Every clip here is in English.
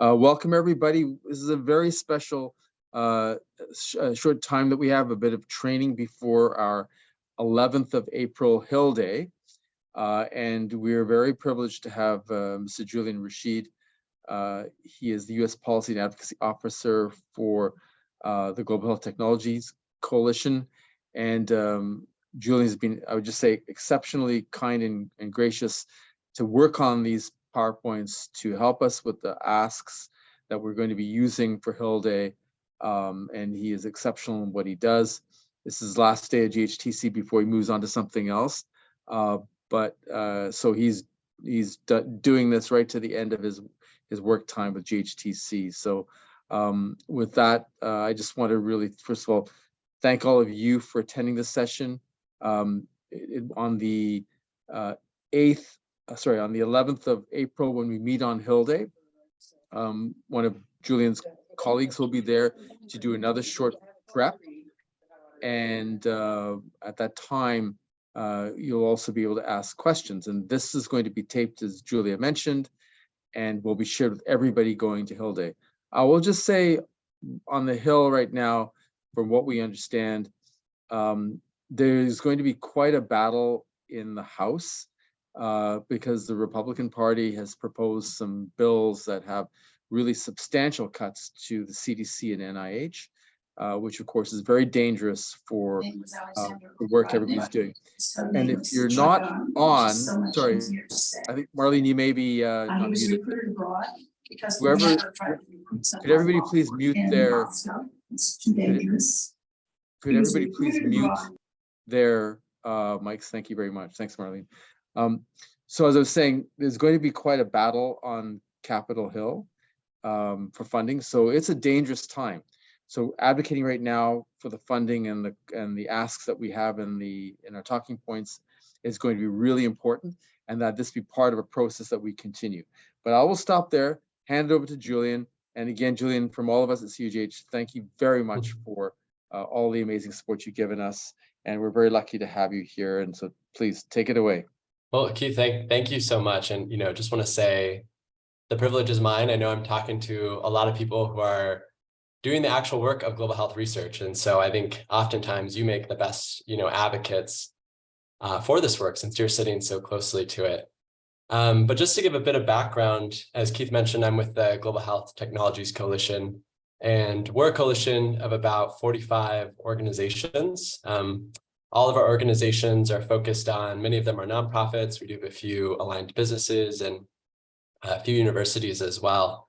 Welcome, everybody. This is a very special short time that we have, a bit of training before our 11th of April Hill Day. And we're very privileged to have Mr. Julian Rashid. He is the U.S. Policy and Advocacy Officer for the Global Health Technologies Coalition. And Julian has been, I would just say, exceptionally kind and gracious to work on these PowerPoints to help us with the asks that we're going to be using for Hill Day. And he is exceptional in what he does. This is his last day at GHTC before he moves on to something else. So he's doing this right to the end of his work time with GHTC. So with that, I just want to really, first of all, thank all of you for attending this session. On the 11th of April, when we meet on Hill Day, one of Julian's colleagues will be there to do another short prep. And at that time, you'll also be able to ask questions. And this is going to be taped, as Julia mentioned, and will be shared with everybody going to Hill Day. I will just say on the Hill right now, from what we understand, there's going to be quite a battle in the House because the Republican Party has proposed some bills that have really substantial cuts to the CDC and NIH, which of course is very dangerous for the work everybody's doing. And if you're not on, sorry, I think Marlene, you may be not muted. Whoever, could everybody please mute their, could everybody please mute their mics? Thank you very much. Thanks, Marlene. So as I was saying, there's going to be quite a battle on Capitol Hill for funding. So it's a dangerous time. So advocating right now for the funding and the asks that we have in our talking points is going to be really important, and that this be part of a process that we continue. But I will stop there, hand it over to Julian. And again, Julian, from all of us at CUGH, thank you very much for all the amazing support you've given us. And we're very lucky to have you here. And so please take it away. Well, Keith, thank you so much. And, just want to say the privilege is mine. I know I'm talking to a lot of people who are doing the actual work of global health research. And so I think oftentimes you make the best, advocates for this work, since you're sitting so closely to it. But just to give a bit of background, as Keith mentioned, I'm with the Global Health Technologies Coalition, and we're a coalition of about 45 organizations. All of our organizations are focused on, many of them are nonprofits. We do have a few aligned businesses and a few universities as well.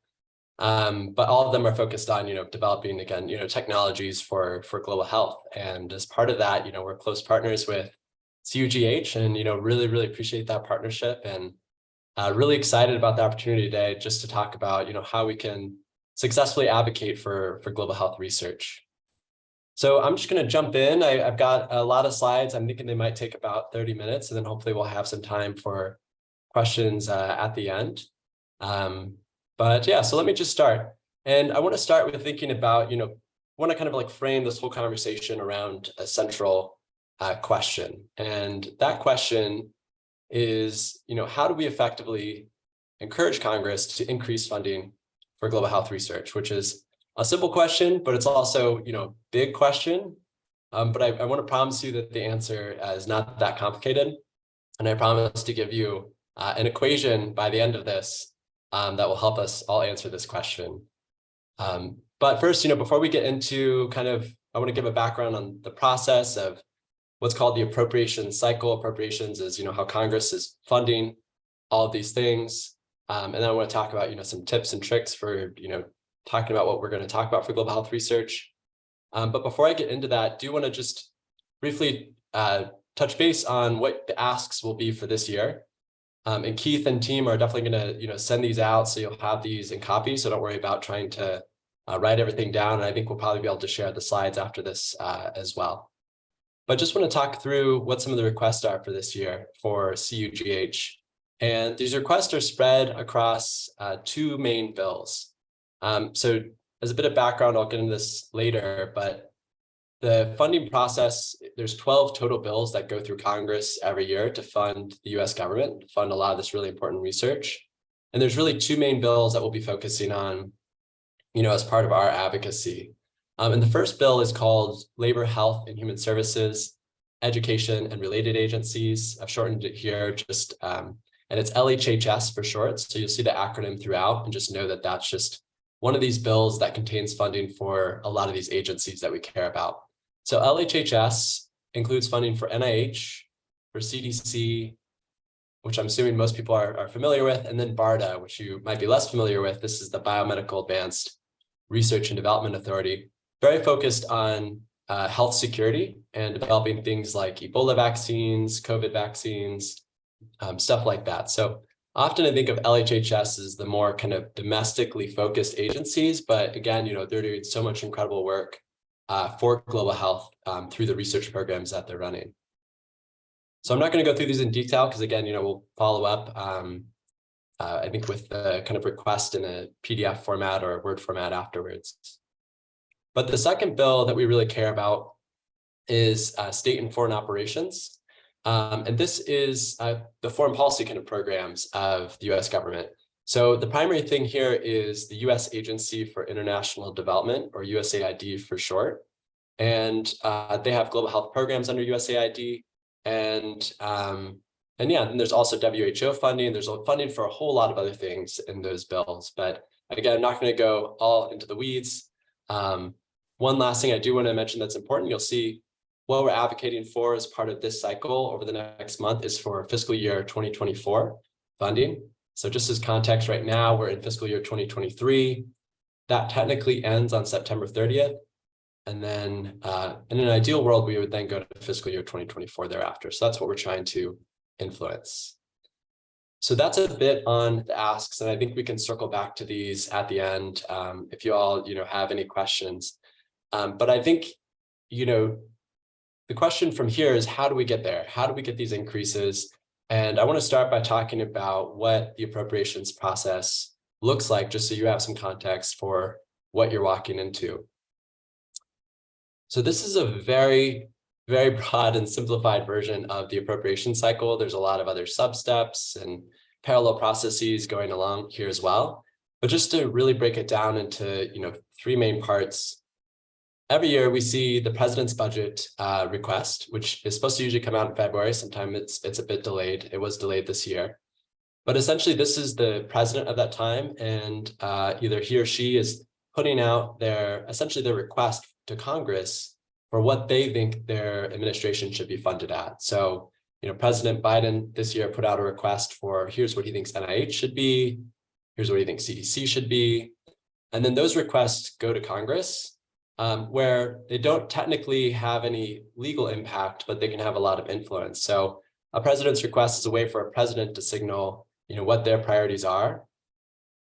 But all of them are focused on, developing, again, technologies for global health. And as part of that, we're close partners with CUGH, and, really, really appreciate that partnership, and really excited about the opportunity today just to talk about, how we can successfully advocate for global health research. So I'm just going to jump in. I've got a lot of slides. I'm thinking they might take about 30 minutes, and then hopefully we'll have some time for questions at the end. But yeah, so let me just start. And I want to start with thinking about, want to kind of like frame this whole conversation around a central question. And that question is, how do we effectively encourage Congress to increase funding for global health research, which is a simple question, but it's also, big question. But I want to promise you that the answer is not that complicated. And I promise to give you an equation by the end of this that will help us all answer this question. But first, before we get into I want to give a background on the process of what's called the appropriations cycle. Appropriations is, how Congress is funding all of these things. And then I want to talk about, some tips and tricks for, talking about what we're going to talk about for global health research. But before I get into that, I do want to just briefly touch base on what the asks will be for this year. And Keith and team are definitely going to, send these out, so you'll have these in copies. So don't worry about trying to write everything down. And I think we'll probably be able to share the slides after this as well. But just want to talk through what some of the requests are for this year for CUGH. And these requests are spread across two main bills. So as a bit of background, I'll get into this later, but the funding process, there's 12 total bills that go through Congress every year to fund the US government, to fund a lot of this really important research. And there's really two main bills that we'll be focusing on, as part of our advocacy. And the first bill is called Labor, Health, and Human Services, Education and Related Agencies. I've shortened it here and it's LHHS for short. So you'll see the acronym throughout, and just know that that's just one of these bills that contains funding for a lot of these agencies that we care about. So LHHS includes funding for NIH, for CDC, which I'm assuming most people are familiar with, and then BARDA, which you might be less familiar with. This is the Biomedical Advanced Research and Development Authority, very focused on health security and developing things like Ebola vaccines, COVID vaccines, stuff like that. So often I think of LHHS as the more kind of domestically focused agencies, but again, they're doing so much incredible work for global health through the research programs that they're running. So I'm not going to go through these in detail because, again, we'll follow up, I think, with the kind of request in a PDF format or a Word format afterwards. But the second bill that we really care about is state and foreign operations. And this is the foreign policy kind of programs of the US government. So the primary thing here is the US Agency for International Development, or USAID for short. And they have global health programs under USAID. And yeah, and there's also WHO funding. There's funding for a whole lot of other things in those bills. But again, I'm not going to go all into the weeds. One last thing I do want to mention that's important, you'll see what we're advocating for as part of this cycle over the next month is for fiscal year 2024 funding. So just as context, right now, we're in fiscal year 2023. That technically ends on September 30th. And then in an ideal world, we would then go to fiscal year 2024 thereafter. So that's what we're trying to influence. So that's a bit on the asks, and I think we can circle back to these at the end if you all have any questions. But I think the question from here is, how do we get there? How do we get these increases? And I want to start by talking about what the appropriations process looks like, just so you have some context for what you're walking into. So this is a very, very broad and simplified version of the appropriation cycle. There's a lot of other sub-steps and parallel processes going along here as well. But just to really break it down into three main parts. Every year we see the president's budget request, which is supposed to usually come out in February. Sometimes it's a bit delayed. It was delayed this year. But essentially, this is the president of that time, and either he or she is putting out essentially their request to Congress for what they think their administration should be funded at. So, President Biden this year put out a request for, here's what he thinks NIH should be, here's what he thinks CDC should be. And then those requests go to Congress, where they don't technically have any legal impact, but they can have a lot of influence. So a president's request is a way for a president to signal, what their priorities are.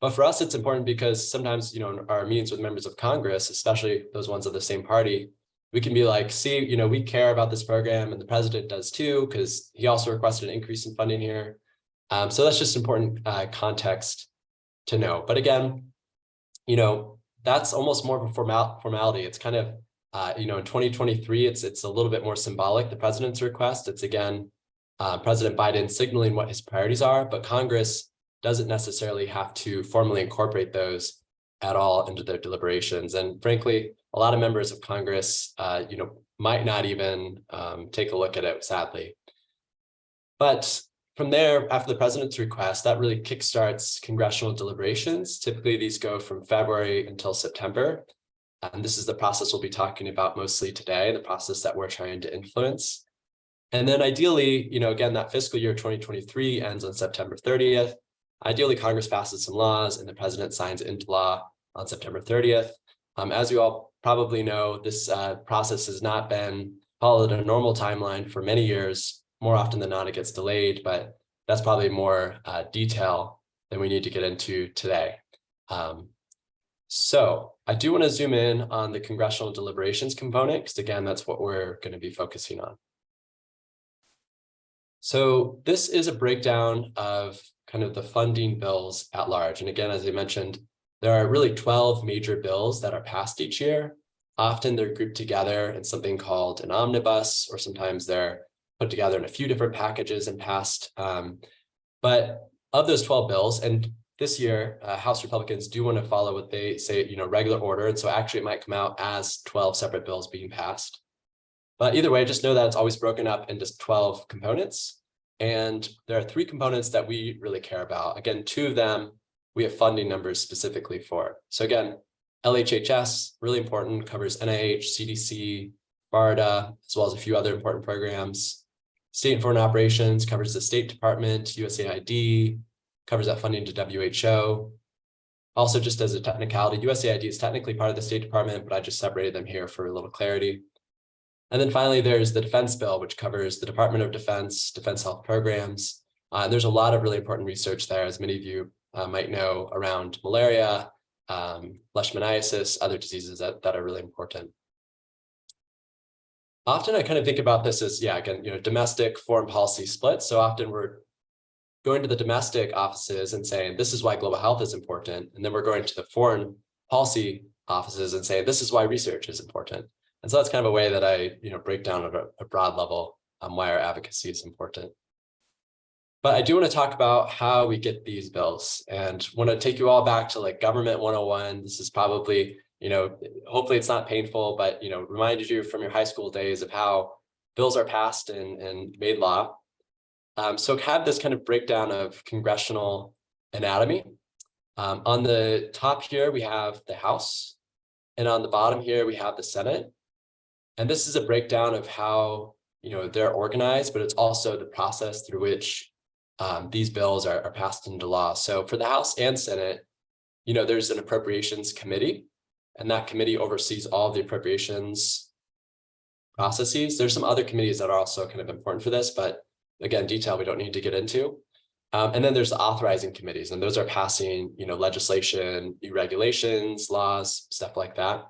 But for us, it's important because sometimes, in our meetings with members of Congress, especially those ones of the same party, we can be like, see, we care about this program, and the president does too, because he also requested an increase in funding here. So that's just important context to know. But again, that's almost more of a formality. It's kind of, in 2023, it's a little bit more symbolic, the president's request. It's again, President Biden signaling what his priorities are, but Congress doesn't necessarily have to formally incorporate those at all into their deliberations. And frankly, a lot of members of Congress, might not even take a look at it, sadly. But from there, after the president's request, that really kickstarts congressional deliberations. Typically, these go from February until September. And this is the process we'll be talking about mostly today, the process that we're trying to influence. And then ideally, again, that fiscal year 2023 ends on September 30th. Ideally, Congress passes some laws and the president signs it into law on September 30th. As you all probably know, this process has not been followed a normal timeline for many years. More often than not, it gets delayed, but that's probably more detail than we need to get into today. So I do want to zoom in on the congressional deliberations component, because again, that's what we're going to be focusing on. So this is a breakdown of kind of the funding bills at large. And again, as I mentioned, there are really 12 major bills that are passed each year. Often they're grouped together in something called an omnibus, or sometimes they're put together in a few different packages and passed. But of those 12 bills, and this year, House Republicans do want to follow what they say, regular order. And so actually it might come out as 12 separate bills being passed. But either way, just know that it's always broken up into 12 components. And there are 3 components that we really care about. Again, 2 of them, we have funding numbers specifically for. So again, LHHS, really important, covers NIH, CDC, BARDA, as well as a few other important programs. State and Foreign Operations covers the State Department, USAID, covers that funding to WHO. Also, just as a technicality, USAID is technically part of the State Department, but I just separated them here for a little clarity. And then finally, there's the Defense Bill, which covers the Department of Defense, Defense Health Programs. And there's a lot of really important research there, as many of you might know, around malaria, leishmaniasis, other diseases that are really important. Often I kind of think about this as, again, domestic foreign policy split. So often we're going to the domestic offices and saying, this is why global health is important. And then we're going to the foreign policy offices and saying, this is why research is important. And so that's kind of a way that I, break down at a broad level why our advocacy is important. But I do want to talk about how we get these bills, and want to take you all back to like government 101. This is probably, hopefully it's not painful, but, reminded you from your high school days of how bills are passed and made law. So have this kind of breakdown of congressional anatomy. On the top here, we have the House, and on the bottom here, we have the Senate. And this is a breakdown of how, they're organized, but it's also the process through which these bills are passed into law. So for the House and Senate, there's an appropriations committee, and that committee oversees all of the appropriations processes. There's some other committees that are also kind of important for this, but again, detail we don't need to get into. And then there's the authorizing committees, and those are passing, legislation, new regulations, laws, stuff like that.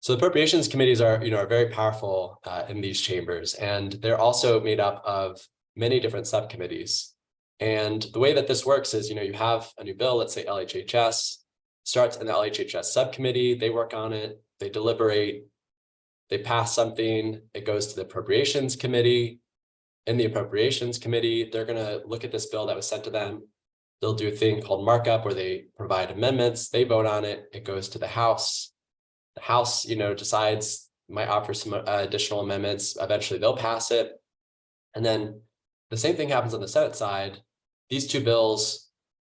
So the appropriations committees are, are very powerful in these chambers, and they're also made up of many different subcommittees. And the way that this works is, you have a new bill, let's say LHHS, starts in the LHHS subcommittee, they work on it, they deliberate, they pass something, it goes to the appropriations committee. In the appropriations committee, they're going to look at this bill that was sent to them. They'll do a thing called markup where they provide amendments, they vote on it, it goes to the House. The House, decides, might offer some additional amendments, eventually they'll pass it. And then the same thing happens on the Senate side. These 2 bills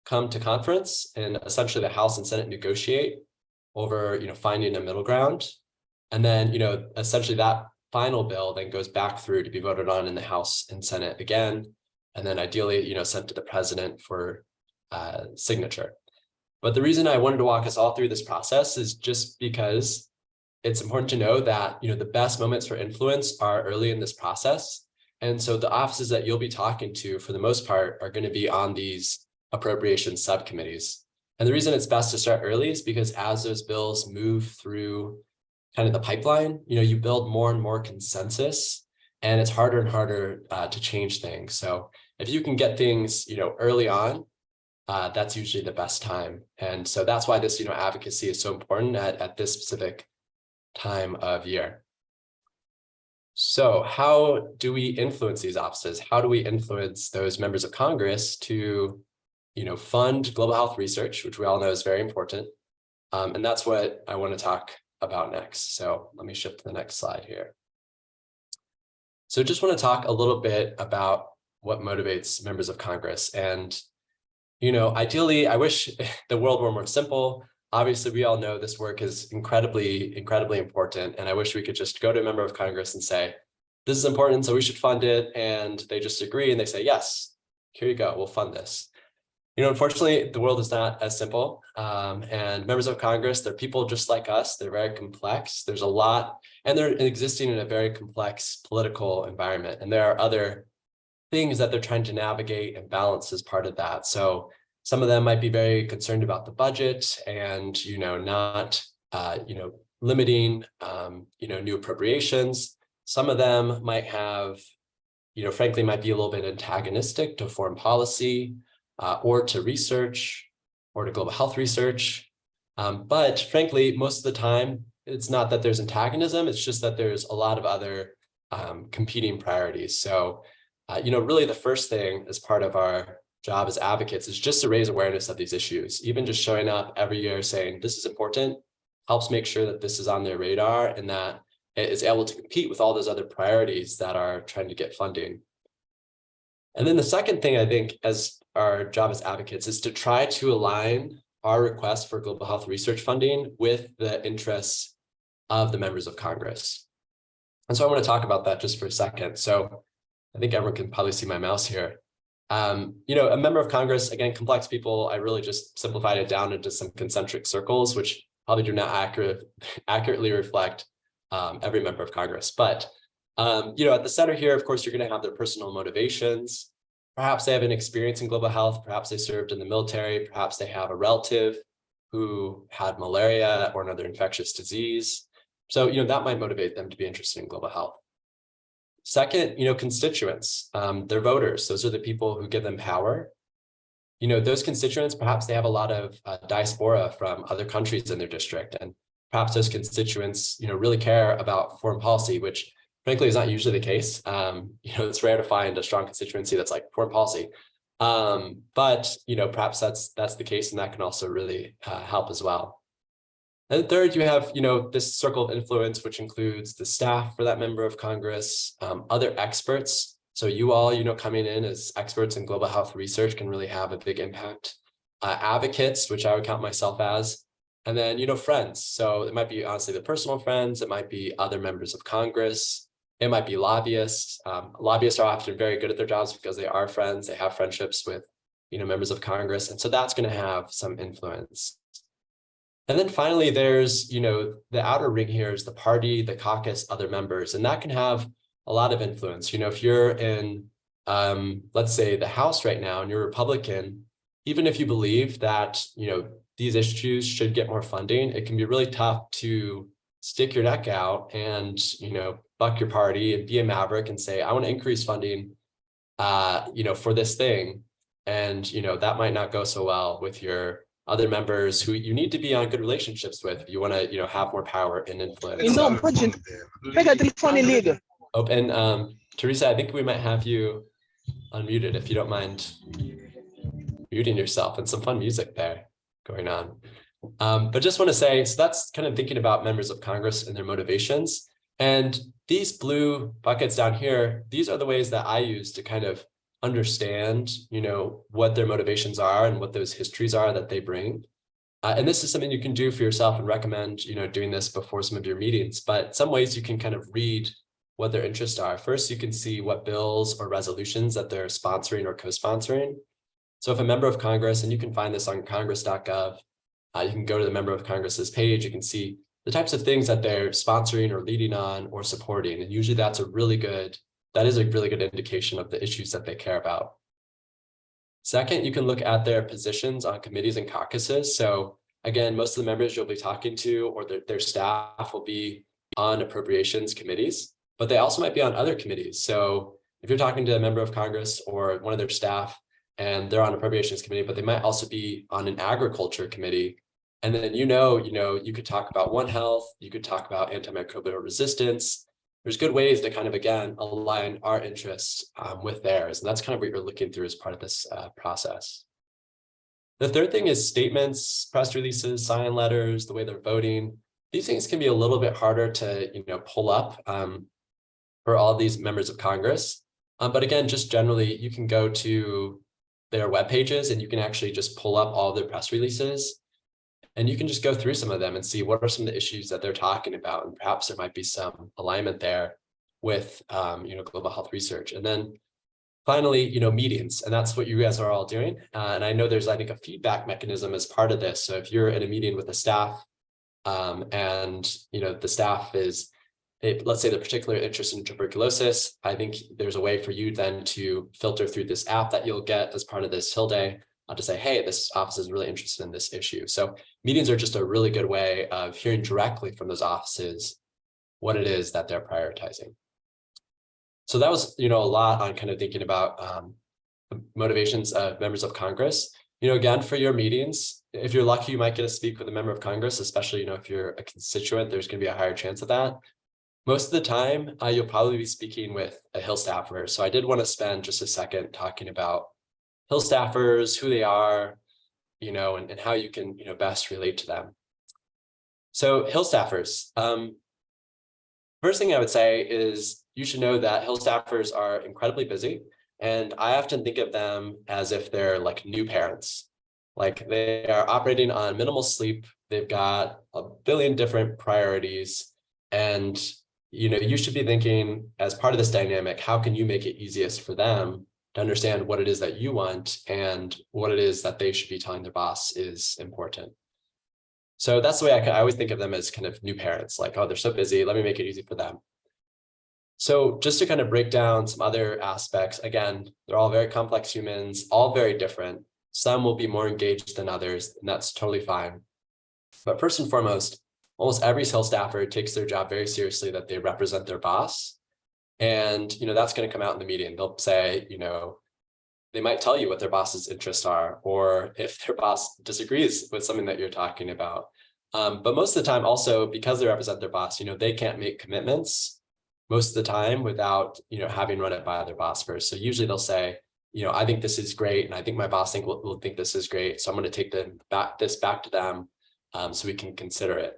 come to conference, and essentially the House and Senate negotiate over, finding a middle ground. And then, essentially that final bill then goes back through to be voted on in the House and Senate again. And then ideally, sent to the president for signature. But the reason I wanted to walk us all through this process is just because it's important to know that, the best moments for influence are early in this process. And so the offices that you'll be talking to, for the most part, are going to be on these appropriations subcommittees. And the reason it's best to start early is because as those bills move through kind of the pipeline, you build more and more consensus, and it's harder and harder to change things. So if you can get things, early on, that's usually the best time. And so that's why this, advocacy is so important at this specific time of year. So how do we influence these offices? How do we influence those members of Congress to, fund global health research, which we all know is very important? And that's what I want to talk about next. So let me shift to the next slide here. So just want to talk a little bit about what motivates members of Congress. And, ideally, I wish the world were more simple. Obviously, we all know this work is incredibly, incredibly important. And I wish we could just go to a member of Congress and say, this is important, so we should fund it. And they just agree and they say, yes, here you go, we'll fund this. Unfortunately, the world is not as simple. And members of Congress, they're people just like us. They're very complex. There's a lot, and they're existing in a very complex political environment. And there are other things that they're trying to navigate and balance as part of that. So some of them might be very concerned about the budget and, not, limiting, new appropriations. Some of them might have, frankly, might be a little bit antagonistic to foreign policy or to research or to global health research. But frankly, most of the time, it's not that there's antagonism. It's just that there's a lot of other competing priorities. So, really the first thing as part of our job as advocates is just to raise awareness of these issues. Even just showing up every year saying this is important helps make sure that this is on their radar and that it is able to compete with all those other priorities that are trying to get funding. And then the second thing I think as our job as advocates is to try to align our request for global health research funding with the interests of the members of Congress. And so I want to talk about that just for a second. So I think everyone can probably see my mouse here. A member of Congress, again, complex people, I really just simplified it down into some concentric circles, which probably do not accurately reflect every member of Congress. But, at the center here, of course, you're going to have their personal motivations. Perhaps they have an experience in global health. Perhaps they served in the military. Perhaps they have a relative who had malaria or another infectious disease. So, that might motivate them to be interested in global health. Second, constituents, their voters. Those are the people who give them power. Those constituents, perhaps they have a lot of diaspora from other countries in their district. And perhaps those constituents, really care about foreign policy, which frankly is not usually the case. It's rare to find a strong constituency that's like foreign policy. But perhaps that's the case, and that can also really help as well. And third, you have, this circle of influence, which includes the staff for that member of Congress, other experts. So you all, coming in as experts in global health research can really have a big impact. Advocates, which I would count myself as, and then, friends. So it might be honestly the personal friends. It might be other members of Congress. It might be lobbyists. Lobbyists are often very good at their jobs because they are friends. They have friendships with, members of Congress. And so that's going to have some influence. And then finally, there's, the outer ring here is the party, the caucus, other members, and that can have a lot of influence. If you're in, let's say, the House right now and you're Republican, even if you believe that, these issues should get more funding, it can be really tough to stick your neck out and, buck your party and be a maverick and say, I want to increase funding, for this thing. And, that might not go so well with your other members who you need to be on good relationships with if you want to, have more power and influence. Então, pode pegar o telefone e liga. Oh, and Teresa, I think we might have you unmuted if you don't mind muting yourself, and some fun music there going on. But just want to say, so that's kind of thinking about members of Congress and their motivations. And these blue buckets down here, these are the ways that I use to kind of understand, what their motivations are and what those histories are that they bring. And this is something you can do for yourself and recommend, doing this before some of your meetings. But some ways you can kind of read what their interests are. First, you can see what bills or resolutions that they're sponsoring or co-sponsoring. So if a member of Congress, and you can find this on congress.gov, you can go to the member of Congress's page, you can see the types of things that they're sponsoring or leading on or supporting. And usually that is a really good indication of the issues that they care about. Second, you can look at their positions on committees and caucuses. So again, most of the members you'll be talking to or their staff will be on appropriations committees, but they also might be on other committees. So if you're talking to a member of Congress or one of their staff and they're on appropriations committee, but they might also be on an agriculture committee. And then, you could talk about One Health, you could talk about antimicrobial resistance. There's good ways to kind of, again, align our interests with theirs. And that's kind of what you're looking through as part of this process. The third thing is statements, press releases, sign letters, the way they're voting. These things can be a little bit harder to, pull up for all these members of Congress. But again, just generally, you can go to their web pages and you can actually just pull up all their press releases. And you can just go through some of them and see what are some of the issues that they're talking about. And perhaps there might be some alignment there with, global health research. And then finally, meetings, and that's what you guys are all doing. And I know there's, I think, a feedback mechanism as part of this. So if you're in a meeting with the staff and, the staff is, let's say they're particularly interested in tuberculosis, I think there's a way for you then to filter through this app that you'll get as part of this Hill Day. To say, hey, this office is really interested in this issue. So meetings are just a really good way of hearing directly from those offices what it is that they're prioritizing. So that was, a lot on kind of thinking about the motivations of members of Congress. Again, for your meetings, if you're lucky, you might get to speak with a member of Congress, especially, if you're a constituent, there's going to be a higher chance of that. Most of the time, you'll probably be speaking with a Hill staffer. So I did want to spend just a second talking about Hill staffers, who they are, and how you can, best relate to them. So Hill staffers, first thing I would say is you should know that Hill staffers are incredibly busy. And I often think of them as if they're like new parents. Like they are operating on minimal sleep. They've got a billion different priorities. And, you should be thinking as part of this dynamic, how can you make it easiest for them to understand what it is that you want and what it is that they should be telling their boss is important. So that's the way I always think of them as kind of new parents, like, oh, they're so busy, let me make it easy for them. So just to kind of break down some other aspects, again, they're all very complex humans, all very different. Some will be more engaged than others, and that's totally fine. But first and foremost, almost every Hill staffer takes their job very seriously, that they represent their boss. And, that's going to come out in the meeting. They'll say, they might tell you what their boss's interests are, or if their boss disagrees with something that you're talking about. But most of the time also, because they represent their boss, they can't make commitments most of the time without, having run it by their boss first. So usually they'll say, I think this is great, and I think my boss will think this is great. So I'm going to take this back to them so we can consider it.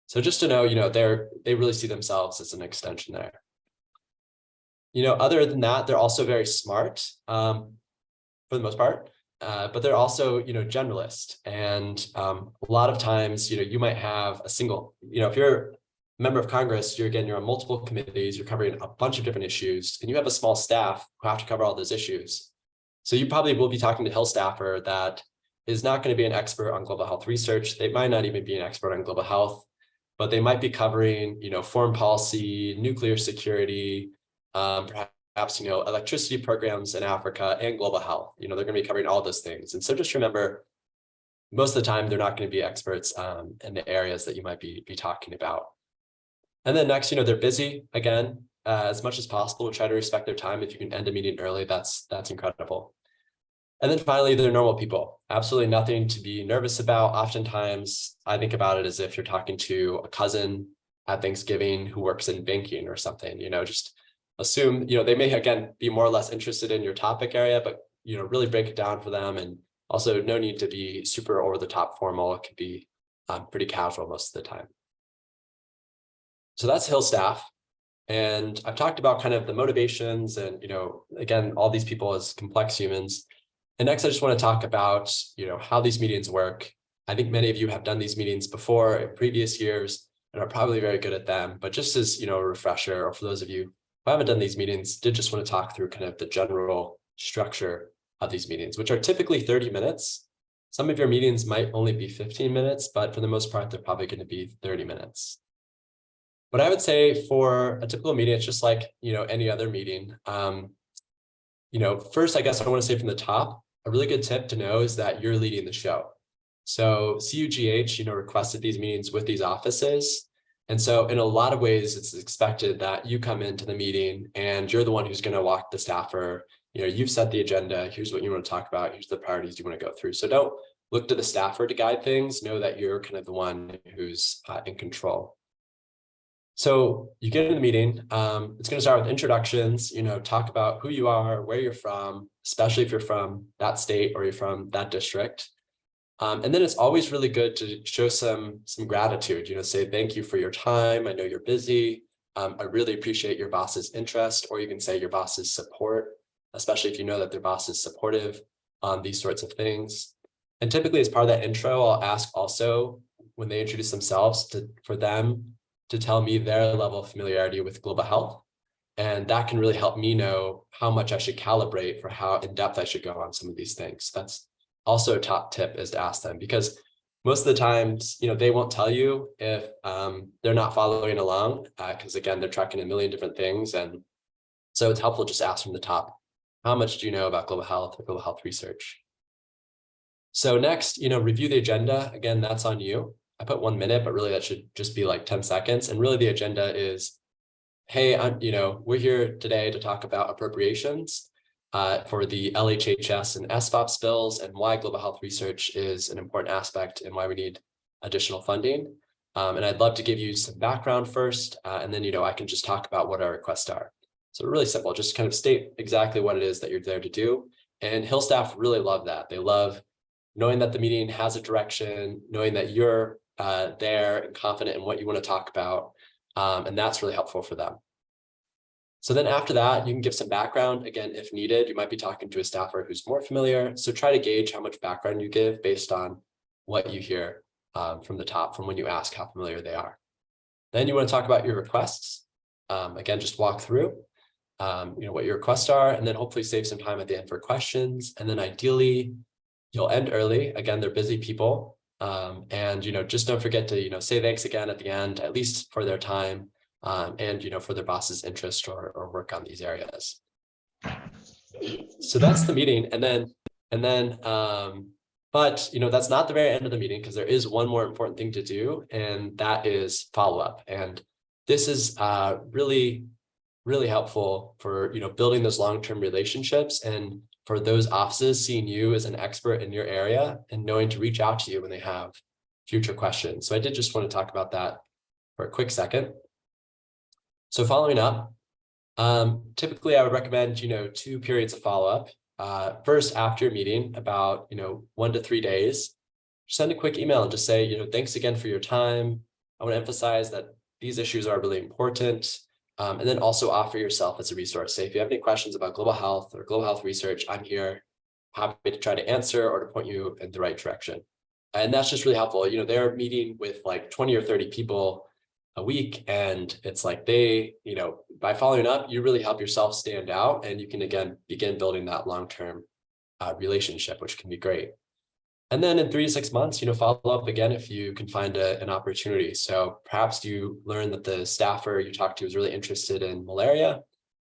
So just to know, they really see themselves as an extension there. Other than that, they're also very smart for the most part, but they're also, generalist. And a lot of times, you might have a single, if you're a member of Congress, you're on multiple committees, you're covering a bunch of different issues, and you have a small staff who have to cover all those issues. So you probably will be talking to a Hill staffer that is not going to be an expert on global health research. They might not even be an expert on global health, but they might be covering, foreign policy, nuclear security, perhaps, electricity programs in Africa and global health. They're going to be covering all those things. And so just remember, most of the time, they're not going to be experts in the areas that you might be talking about. And then next, they're busy. Again, as much as possible, try to respect their time. If you can end a meeting early, that's incredible. And then finally, they're normal people. Absolutely nothing to be nervous about. Oftentimes, I think about it as if you're talking to a cousin at Thanksgiving who works in banking or something, just assume, they may, again, be more or less interested in your topic area, but, really break it down for them. And also no need to be super over the top formal. It can be pretty casual most of the time. So that's Hill staff. And I've talked about kind of the motivations and, again, all these people as complex humans. And next, I just want to talk about, how these meetings work. I think many of you have done these meetings before in previous years and are probably very good at them. But just as, a refresher, or for those of you who haven't done these meetings, did just want to talk through kind of the general structure of these meetings, which are typically 30 minutes. Some of your meetings might only be 15 minutes, but for the most part, they're probably going to be 30 minutes. What I would say for a typical meeting, it's just like, any other meeting. First, I guess I want to say from the top, a really good tip to know is that you're leading the show. So CUGH, requested these meetings with these offices. And so in a lot of ways, it's expected that you come into the meeting and you're the one who's going to walk the staffer. You've set the agenda. Here's what you want to talk about. Here's the priorities you want to go through. So don't look to the staffer to guide things. Know that you're kind of the one who's in control. So you get in the meeting, it's going to start with introductions, talk about who you are, where you're from, especially if you're from that state or you're from that district. And then it's always really good to show some gratitude, say, thank you for your time. I know you're busy. I really appreciate your boss's interest, or you can say your boss's support, especially if you know that their boss is supportive on these sorts of things. And typically as part of that intro, I'll ask also when they introduce themselves for them to tell me their level of familiarity with global health. And that can really help me know how much I should calibrate for how in depth I should go on some of these things. That's also a top tip, is to ask them, because most of the times, they won't tell you if they're not following along, because again, they're tracking a million different things. And so it's helpful just to ask from the top, how much do you know about global health or global health research? So next, review the agenda. Again, that's on you. I put 1 minute, but really that should just be like 10 seconds. And really the agenda is, hey, we're here today to talk about appropriations for the LHHS and SFOPS bills, and why global health research is an important aspect and why we need additional funding. And I'd love to give you some background first, and then, I can just talk about what our requests are. So really simple, just kind of state exactly what it is that you're there to do. And Hill staff really love that. They love knowing that the meeting has a direction, knowing that you're there and confident in what you want to talk about. And that's really helpful for them. So then after that, you can give some background. Again, if needed, you might be talking to a staffer who's more familiar. So try to gauge how much background you give based on what you hear from the top, from when you ask how familiar they are. Then you want to talk about your requests. Again, just walk through what your requests are, and then hopefully save some time at the end for questions. And then ideally, you'll end early. Again, they're busy people. And just don't forget to say thanks again at the end, at least for their time. And for their boss's interest or work on these areas. So that's the meeting. But that's not the very end of the meeting, because there is one more important thing to do, and that is follow-up. And this is really, really helpful for building those long-term relationships, and for those offices seeing you as an expert in your area and knowing to reach out to you when they have future questions. So I did just want to talk about that for a quick second. So following up, typically I would recommend, 2 periods of follow-up. First, after your meeting, about, 1 to 3 days, send a quick email and just say, thanks again for your time. I want to emphasize that these issues are really important. And then also offer yourself as a resource. Say, if you have any questions about global health or global health research, I'm here, happy to try to answer or to point you in the right direction. And that's just really helpful. They're meeting with like 20 or 30 people a week, and it's like they, by following up, you really help yourself stand out, and you can again begin building that long-term relationship, which can be great. And then in 3 to 6 months, follow up again if you can find an opportunity. So perhaps you learn that the staffer you talked to is really interested in malaria.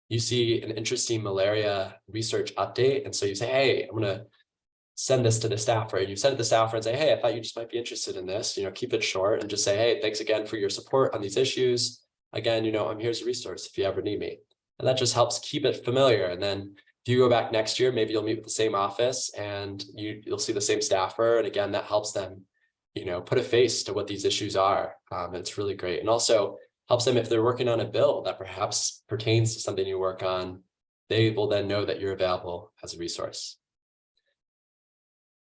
You see an interesting malaria research update, and so you say, hey, I'm going to send this to the staffer. You send it to the staffer and say, hey, I thought you just might be interested in this. Keep it short and just say, hey, thanks again for your support on these issues. Again, I'm here as a resource if you ever need me. And that just helps keep it familiar. And then if you go back next year, maybe you'll meet with the same office and you'll see the same staffer. And again, that helps them, put a face to what these issues are. It's really great. And also helps them if they're working on a bill that perhaps pertains to something you work on, they will then know that you're available as a resource.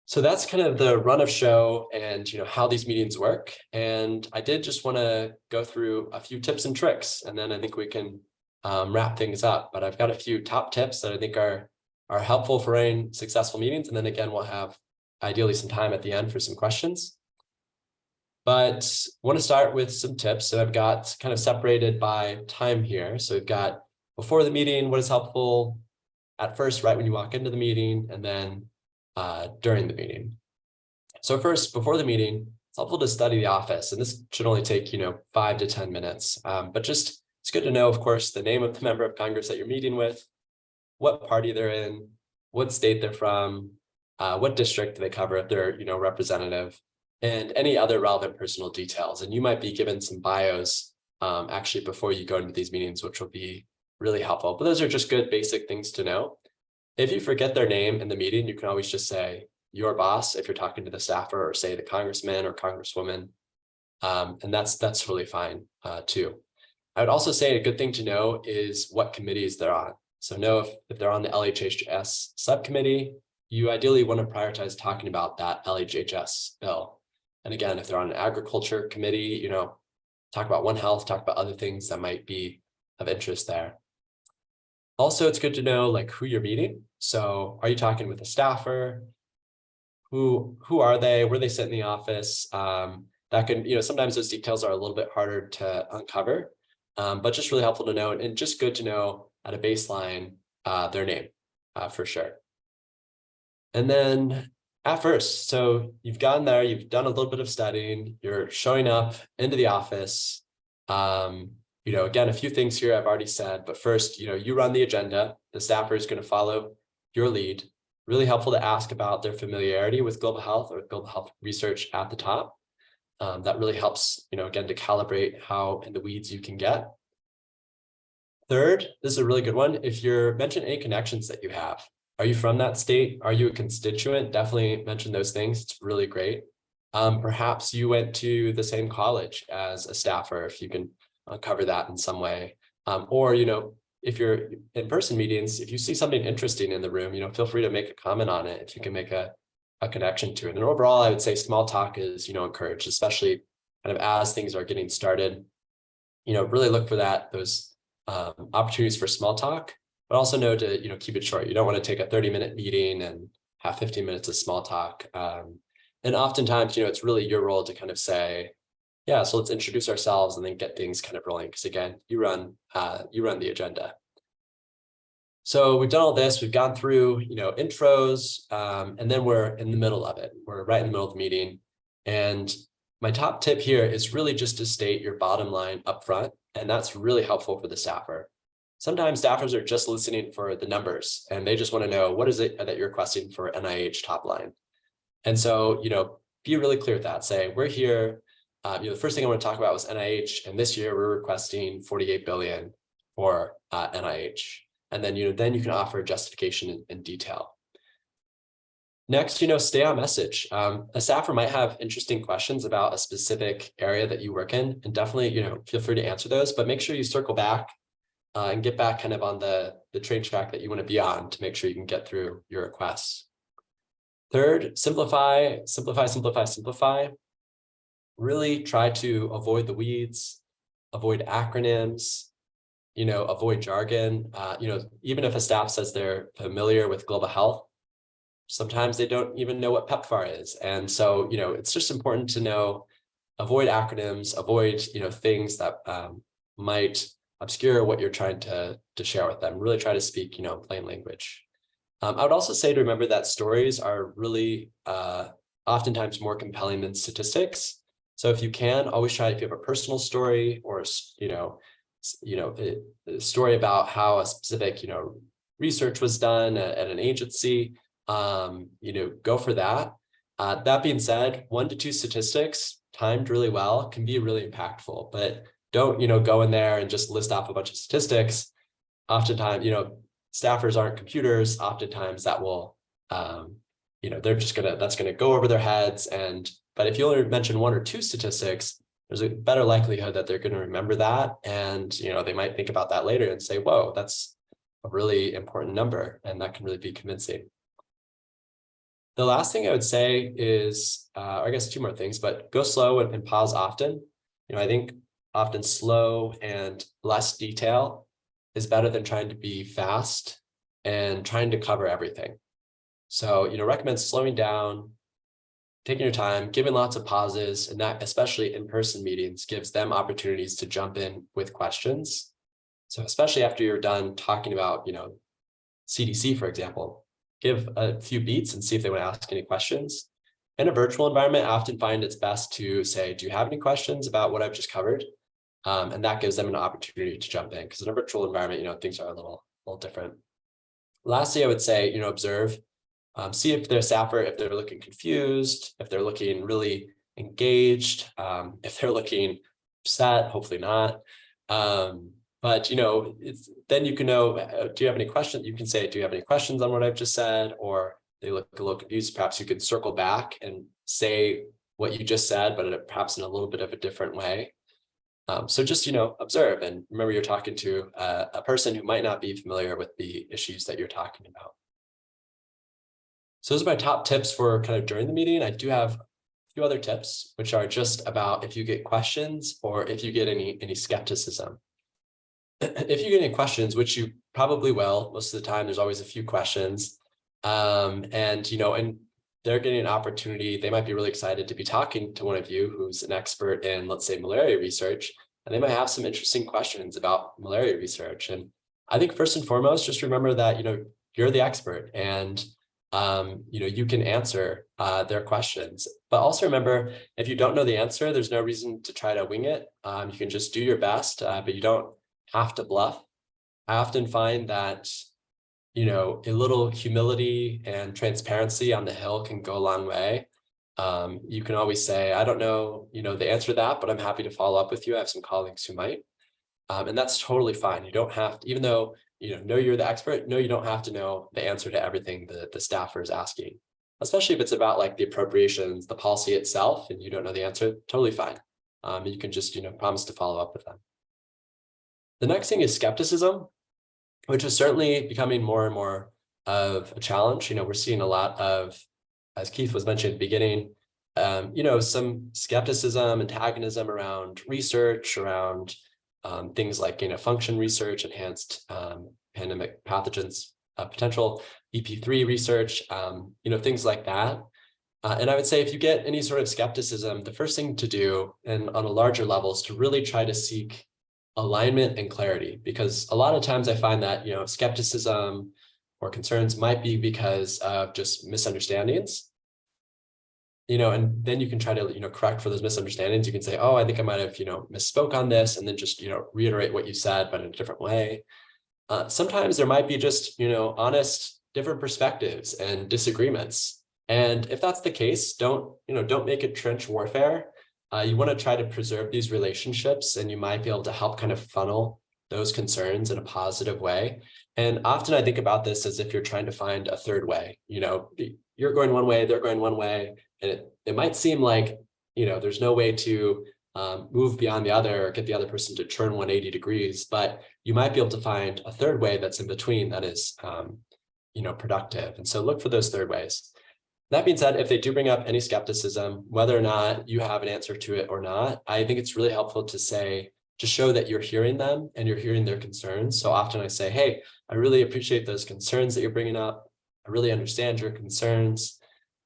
So that's kind of the run of show and how these meetings work. And I did just want to go through a few tips and tricks, and then I think we can wrap things up. But I've got a few top tips that I think are helpful for running successful meetings. And then again, we'll have ideally some time at the end for some questions. But I want to start with some tips. So I've got kind of separated by time here. So we've got before the meeting, what is helpful at first, right when you walk into the meeting, and then during the meeting. So first, before the meeting, it's helpful to study the office, and this should only take 5 to 10 minutes. But just it's good to know, of course, the name of the member of Congress that you're meeting with, what party they're in, what state they're from, what district they cover if they're representative, and any other relevant personal details. And you might be given some bios actually before you go into these meetings, which will be really helpful. But those are just good basic things to know. If you forget their name in the meeting, you can always just say your boss if you're talking to the staffer, or say the congressman or congresswoman. And that's really fine too. I would also say a good thing to know is what committees they're on. So know if they're on the LHHS subcommittee, you ideally want to prioritize talking about that LHHS bill. And again, if they're on an agriculture committee, talk about One Health, talk about other things that might be of interest there. Also, it's good to know who you're meeting. So are you talking with a staffer? Who are they? Where they sit in the office? That can, sometimes those details are a little bit harder to uncover, but just really helpful to know, and just good to know at a baseline their name for sure. And then at first, so you've gotten there, you've done a little bit of studying, you're showing up into the office. Again, a few things here I've already said, but first, you run the agenda. The staffer is going to follow your lead. Really helpful to ask about their familiarity with global health or global health research at the top. That really helps, again, to calibrate how in the weeds you can get. Third, this is a really good one. If you're mentioning any connections that you have, are you from that state? Are you a constituent? Definitely mention those things. It's really great. Perhaps you went to the same college as a staffer, if you can uncover that in some way. Or, if you're in-person meetings, if you see something interesting in the room, feel free to make a comment on it if you can make a connection to it. And overall, I would say small talk is, encouraged, especially kind of as things are getting started. Really look for those opportunities for small talk, but also know to, keep it short. You don't want to take a 30-minute meeting and have 15 minutes of small talk. And oftentimes, it's really your role to kind of say, yeah, so let's introduce ourselves and then get things kind of rolling. Because again, you run the agenda. So we've done all this, we've gone through, intros, and then we're in the middle of it. We're right in the middle of the meeting. And my top tip here is really just to state your bottom line up front. And that's really helpful for the staffer. Sometimes staffers are just listening for the numbers and they just want to know, what is it that you're requesting for NIH top line? And so, be really clear with that. Say, we're here. The first thing I want to talk about was NIH. And this year we're requesting 48 billion for NIH. And then, then you can offer justification in detail. Next, stay on message. A staffer might have interesting questions about a specific area that you work in, and definitely, feel free to answer those, but make sure you circle back and get back kind of on the train track that you want to be on to make sure you can get through your requests. Third, simplify, simplify, simplify, simplify. Really try to avoid the weeds, avoid acronyms, avoid jargon. Even if a staff says they're familiar with global health, sometimes they don't even know what PEPFAR is. And so, it's just important to avoid acronyms, avoid, things that might obscure what you're trying to share with them. Really try to speak, plain language. I would also say to remember that stories are really oftentimes more compelling than statistics. So if you can, always try, if you have a personal story or, a story about how a specific, research was done at an agency, go for that. That being said, 1 to 2 statistics timed really well can be really impactful, but don't, go in there and just list off a bunch of statistics. Oftentimes, staffers aren't computers. Oftentimes that will, that's gonna go over their heads. But if you only mention 1 or 2 statistics, there's a better likelihood that they're going to remember that. And, they might think about that later and say, whoa, that's a really important number. And that can really be convincing. The last thing I would say is, I guess 2 more things, but go slow and pause often. I think often slow and less detail is better than trying to be fast and trying to cover everything. So, recommend slowing down, taking your time, giving lots of pauses, and that, especially in-person meetings, gives them opportunities to jump in with questions. So especially after you're done talking about, CDC, for example, give a few beats and see if they want to ask any questions. In a virtual environment, I often find it's best to say, do you have any questions about what I've just covered? And that gives them an opportunity to jump in, because in a virtual environment, things are a little different. Lastly, I would say, observe. See if their staffer, if they're looking confused, if they're looking really engaged, if they're looking upset, hopefully not. But, then you can know, do you have any questions? You can say, do you have any questions on what I've just said? Or they look a little confused. Perhaps you could circle back and say what you just said, but perhaps in a little bit of a different way. So just, observe, and remember you're talking to a person who might not be familiar with the issues that you're talking about. So those are my top tips for kind of during the meeting. I do have a few other tips, which are just about if you get questions or if you get any skepticism. If you get any questions, which you probably will, most of the time, there's always a few questions. And they're getting an opportunity. They might be really excited to be talking to one of you who's an expert in, let's say, malaria research, and they might have some interesting questions about malaria research. And I think first and foremost, just remember that, you're the expert, and you can answer their questions. But also remember, if you don't know the answer, there's no reason to try to wing it. You can just do your best, but you don't have to bluff. I often find that, a little humility and transparency on the Hill can go a long way. You can always say, I don't know, the answer to that, but I'm happy to follow up with you. I have some colleagues who might. And that's totally fine. You don't have to, even though know you're the expert, no, you don't have to know the answer to everything the staffer is asking, especially if it's about like the appropriations, the policy itself, and you don't know the answer, totally fine. You can just, promise to follow up with them. The next thing is skepticism. which is certainly becoming more and more of a challenge. We're seeing a lot of, as Keith was mentioning at the beginning, some skepticism, antagonism around research, around things like function research, enhanced pandemic pathogens, potential EP3 research, things like that. And I would say if you get any sort of skepticism, the first thing to do, and on a larger level, is to really try to seek alignment and clarity, because a lot of times I find that skepticism or concerns might be because of just misunderstandings. And then you can try to correct for those misunderstandings. You can say, oh, I think I might have misspoke on this, and then just reiterate what you said but in a different way. Sometimes there might be just honest different perspectives and disagreements, and if that's the case, don't make it trench warfare. You want to try to preserve these relationships, and you might be able to help kind of funnel those concerns in a positive way. And often I think about this as if you're trying to find a third way. You're going one way, they're going one way, and it might seem like there's no way to move beyond the other or get the other person to turn 180 degrees, but you might be able to find a third way that's in between that is productive. And so look for those third ways. That being said, if they do bring up any skepticism, whether or not you have an answer to it or not, I think it's really helpful to show that you're hearing them and you're hearing their concerns. So often I say, hey, I really appreciate those concerns that you're bringing up. I really understand your concerns.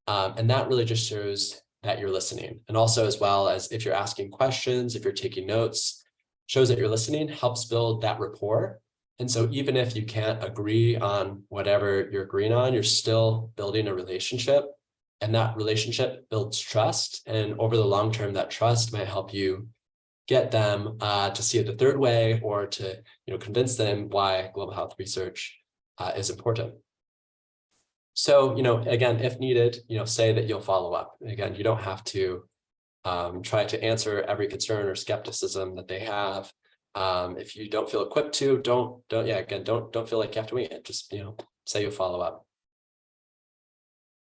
And that really just shows that you're listening. And also, as well as if you're asking questions, if you're taking notes, shows that you're listening, helps build that rapport. And so even if you can't agree on whatever you're agreeing on, you're still building a relationship, and that relationship builds trust. And over the long term, that trust might help you get them to see it the third way, or to convince them why global health research is important. So, again, if needed, say that you'll follow up. Again, you don't have to try to answer every concern or skepticism that they have. If you don't feel equipped to, don't feel like you have to wing it. Just, say you'll follow up.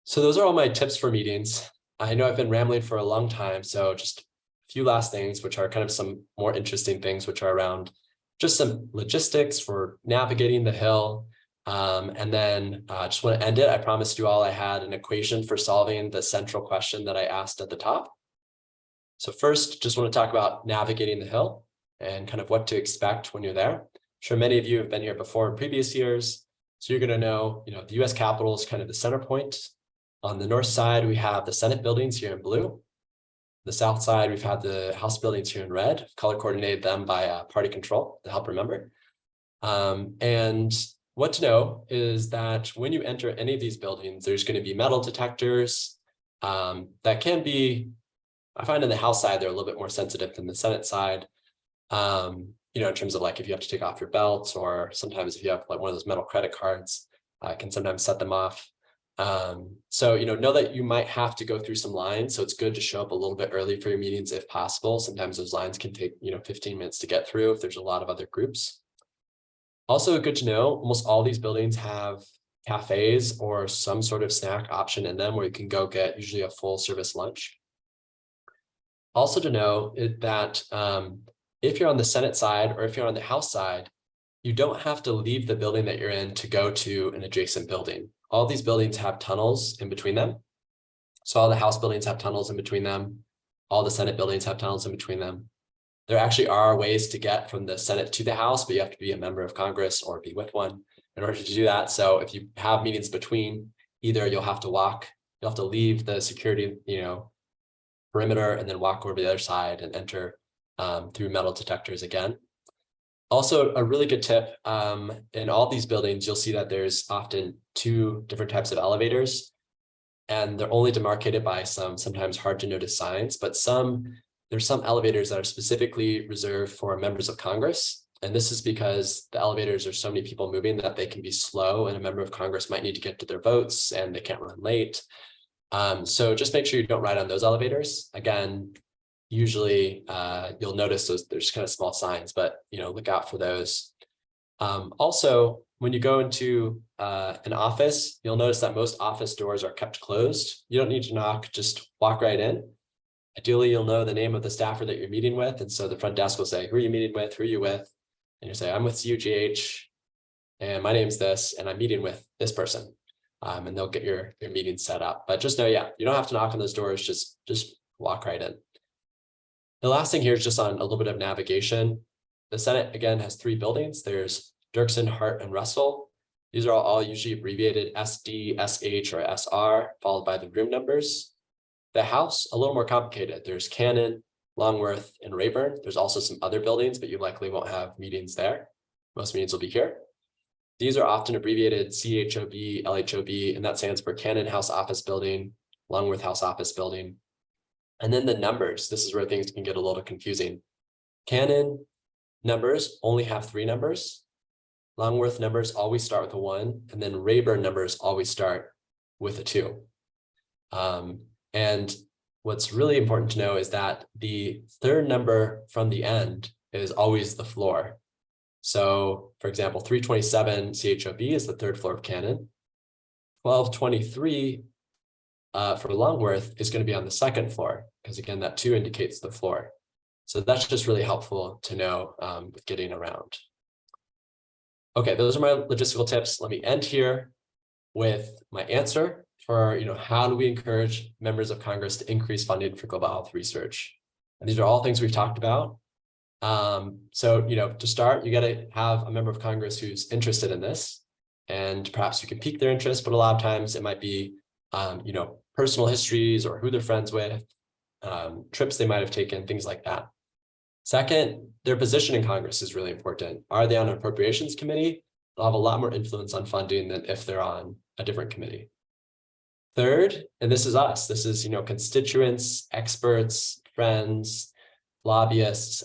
So those are all my tips for meetings. I know I've been rambling for a long time, so just a few last things, which are kind of some more interesting things, which are around just some logistics for navigating the Hill. And then I just want to end it. I promised you all I had an equation for solving the central question that I asked at the top. So first, just want to talk about navigating the Hill and kind of what to expect when you're there. I'm sure many of you have been here before in previous years, so you're going to know, the U.S. Capitol is kind of the center point. On the north side, we have the Senate buildings here in blue. The south side, we've had the House buildings here in red. Color coordinated them by party control to help remember. And what to know is that when you enter any of these buildings, there's going to be metal detectors that can be, I find in the House side, they're a little bit more sensitive than the Senate side. In terms of like if you have to take off your belt, or sometimes if you have like one of those metal credit cards, can sometimes set them off. So know that you might have to go through some lines. So it's good to show up a little bit early for your meetings if possible. Sometimes those lines can take 15 minutes to get through if there's a lot of other groups. Also good to know, almost all these buildings have cafes or some sort of snack option in them where you can go get usually a full service lunch. Also to know that if you're on the Senate side or if you're on the House side, you don't have to leave the building that you're in to go to an adjacent building. All these buildings have tunnels in between them. So all the House buildings have tunnels in between them. All the Senate buildings have tunnels in between them. There actually are ways to get from the Senate to the House, but you have to be a member of Congress or be with one in order to do that. So if you have meetings between, either you'll have to leave the security, perimeter and then walk over to the other side and enter through metal detectors again. Also, a really good tip, in all these buildings, you'll see that there's often two different types of elevators, and they're only demarcated by some sometimes hard to notice signs, but there's some elevators that are specifically reserved for members of Congress. And this is because the elevators are so many people moving that they can be slow, and a member of Congress might need to get to their votes and they can't run late. So just make sure you don't ride on those elevators. Again, usually you'll notice there's kind of small signs, but look out for those. Also, when you go into an office, you'll notice that most office doors are kept closed. You don't need to knock, just walk right in. Ideally, you'll know the name of the staffer that you're meeting with. And so the front desk will say, who are you meeting with? Who are you with? And you say, I'm with CUGH. and my name's this, and I'm meeting with this person. And they'll get your meeting set up. But just know, yeah, you don't have to knock on those doors, just walk right in. The last thing here is just on a little bit of navigation. The Senate, again, has 3 buildings. There's Dirksen, Hart, and Russell. These are all usually abbreviated SD, SH, or SR, followed by the room numbers. The House, a little more complicated. There's Cannon, Longworth, and Rayburn. There's also some other buildings, but you likely won't have meetings there. Most meetings will be here. These are often abbreviated CHOB, LHOB, and that stands for Cannon House Office Building, Longworth House Office Building. And then the numbers, this is where things can get a little confusing. Cannon numbers only have 3 numbers. Longworth numbers always start with a 1, and then Rayburn numbers always start with a 2. And what's really important to know is that the 3rd number from the end is always the floor. So, for example, 327 CHOB is the 3rd floor of Cannon. 1223 for Longworth is going to be on the 2nd floor, because again, that 2 indicates the floor. So that's just really helpful to know with getting around. Okay, those are my logistical tips. Let me end here with my answer for, how do we encourage members of Congress to increase funding for global health research? And these are all things we've talked about. So, to start, you got to have a member of Congress who's interested in this, and perhaps you can pique their interest, but a lot of times it might be, personal histories or who they're friends with, trips they might have taken, things like that. Second, their position in Congress is really important. Are they on an appropriations committee? They'll have a lot more influence on funding than if they're on a different committee. Third, and this is us, this is, constituents, experts, friends, lobbyists.